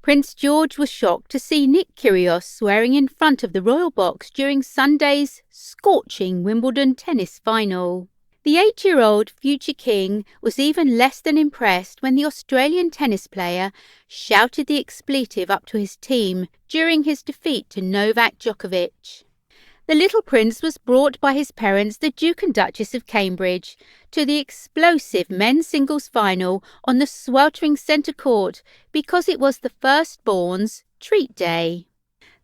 Prince George was shocked to see Nick Kyrgios swearing in front of the royal box during Sunday's scorching Wimbledon tennis final. The 8-year-old future king was even less than impressed when the Australian tennis player shouted the expletive up to his team during his defeat to Novak Djokovic. The little prince was brought by his parents, the Duke and Duchess of Cambridge, to the explosive men's singles final on the sweltering centre court because it was the firstborn's treat day.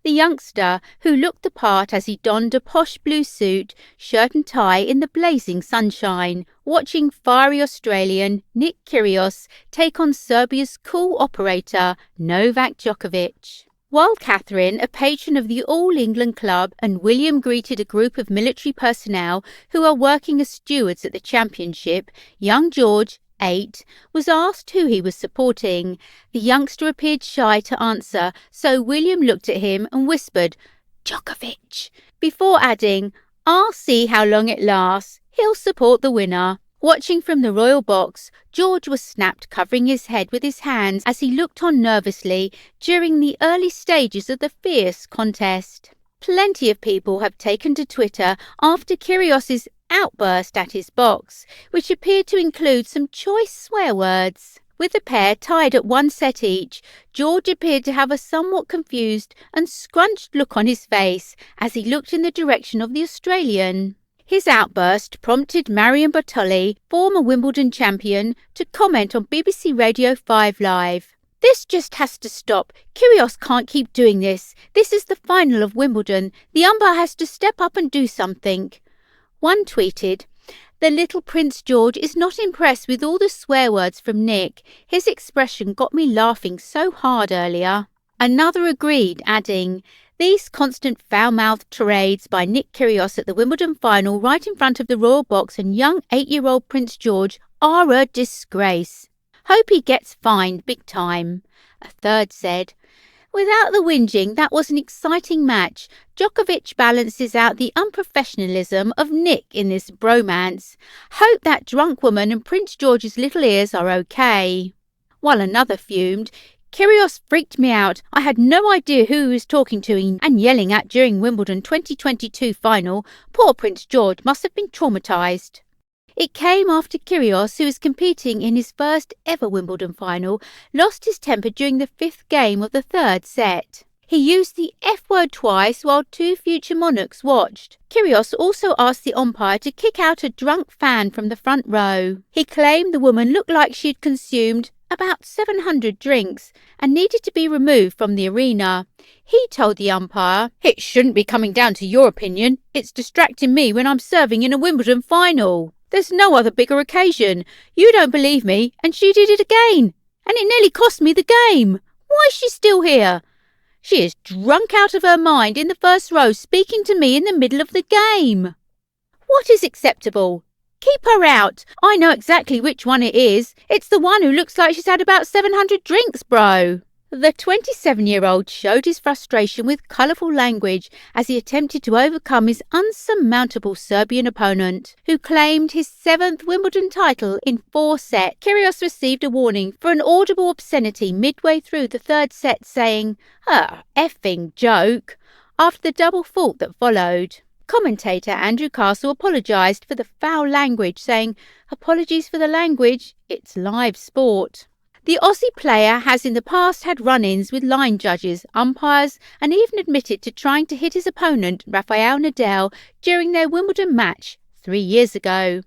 The youngster, who looked the part as he donned a posh blue suit, shirt and tie in the blazing sunshine, watching fiery Australian Nick Kyrgios take on Serbia's cool operator Novak Djokovic. While Catherine, a patron of the All England Club, and William greeted a group of military personnel who are working as stewards at the championship, young George, 8, was asked who he was supporting. The youngster appeared shy to answer, so William looked at him and whispered, "Djokovic," before adding, "I'll see how long it lasts. He'll support the winner." Watching from the royal box, George was snapped covering his head with his hands as he looked on nervously during the early stages of the fierce contest. Plenty of people have taken to Twitter after Kyrgios's outburst at his box, which appeared to include some choice swear words. With the pair tied at 1 set each, George appeared to have a somewhat confused and scrunched look on his face as he looked in the direction of the Australian. His outburst prompted Marion Bartoli, former Wimbledon champion, to comment on BBC Radio 5 Live. "This just has to stop. Kyrgios can't keep doing this. This is the final of Wimbledon. The umpire has to step up and do something." One tweeted, "The little Prince George is not impressed with all the swear words from Nick. His expression got me laughing so hard earlier." Another agreed, adding, "These constant foul-mouthed tirades by Nick Kyrgios at the Wimbledon final right in front of the royal box and young 8-year-old Prince George are a disgrace. Hope he gets fined big time." A third said, "Without the whinging, that was an exciting match. Djokovic balances out the unprofessionalism of Nick in this bromance. Hope that drunk woman and Prince George's little ears are okay." While another fumed, "Kyrgios freaked me out. I had no idea who he was talking to and yelling at during Wimbledon 2022 final. Poor Prince George must have been traumatised." It came after Kyrgios, who is competing in his first ever Wimbledon final, lost his temper during the 5th game of the 3rd set. He used the F word twice while 2 future monarchs watched. Kyrgios also asked the umpire to kick out a drunk fan from the front row. He claimed the woman looked like she had consumed about 700 drinks and needed to be removed from the arena. He told the umpire, "It shouldn't be coming down to your opinion. It's distracting me when I'm serving in a Wimbledon final. There's no other bigger occasion. You don't believe me, and she did it again. And it nearly cost me the game. Why is she still here? She is drunk out of her mind in the first row speaking to me in the middle of the game. What is acceptable? Keep her out. I know exactly which one it is. It's the one who looks like she's had about 700 drinks, bro." The 27-year-old showed his frustration with colourful language as he attempted to overcome his unsurmountable Serbian opponent, who claimed his 7th Wimbledon title in 4 sets. Kyrgios received a warning for an audible obscenity midway through the 3rd set, saying, "Effing joke," after the double fault that followed. Commentator Andrew Castle apologised for the foul language, saying, "Apologies for the language, it's live sport." The Aussie player has in the past had run-ins with line judges, umpires, and even admitted to trying to hit his opponent, Rafael Nadal, during their Wimbledon match 3 years ago.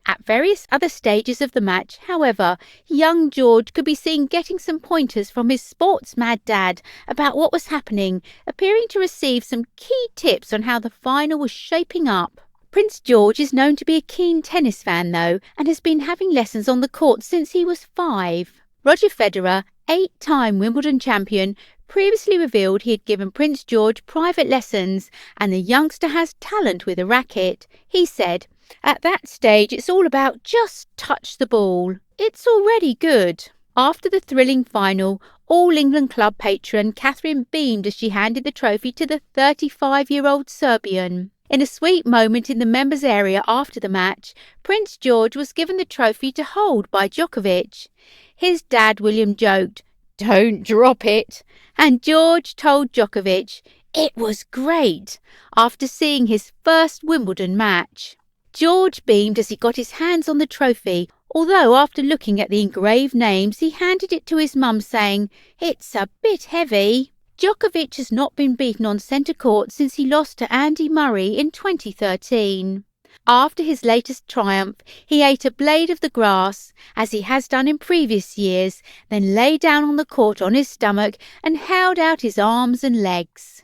At various other stages of the match, however, young George could be seen getting some pointers from his sports-mad dad about what was happening, appearing to receive some key tips on how the final was shaping up. Prince George is known to be a keen tennis fan, though, and has been having lessons on the court since he was 5. Roger Federer, 8-time Wimbledon champion, previously revealed he had given Prince George private lessons, and the youngster has talent with a racket. He said, "At that stage, it's all about just touch the ball. It's already good." After the thrilling final, All England Club patron Catherine beamed as she handed the trophy to the 35-year-old Serbian. In a sweet moment in the members' area after the match, Prince George was given the trophy to hold by Djokovic. His dad, William, joked, "Don't drop it." And George told Djokovic it was great after seeing his first Wimbledon match. George beamed as he got his hands on the trophy, although after looking at the engraved names he handed it to his mum saying, "It's a bit heavy." Djokovic has not been beaten on centre court since he lost to Andy Murray in 2013. After his latest triumph, he ate a blade of the grass, as he has done in previous years, then lay down on the court on his stomach and held out his arms and legs.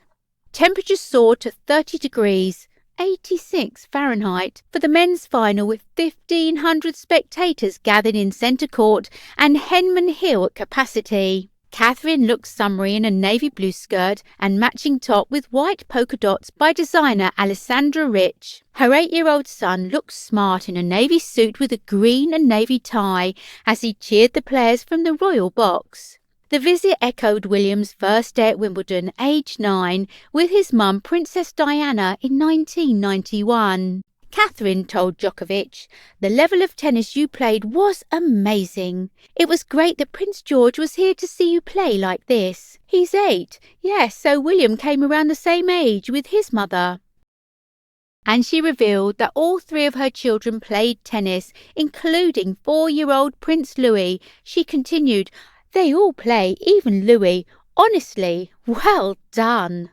Temperatures soared to 30 degrees, 86 Fahrenheit, for the men's final, with 1,500 spectators gathered in centre court and Henman Hill at capacity. Catherine looks summery in a navy blue skirt and matching top with white polka dots by designer Alessandra Rich. Her 8-year-old son looks smart in a navy suit with a green and navy tie as he cheered the players from the royal box. The visit echoed William's first day at Wimbledon, aged 9, with his mum Princess Diana in 1991. Catherine told Djokovic, "The level of tennis you played was amazing. It was great that Prince George was here to see you play like this. He's 8. Yes, so William came around the same age with his mother." And she revealed that all 3 of her children played tennis, including 4-year-old Prince Louis. She continued, "They all play, even Louis. Honestly, well done."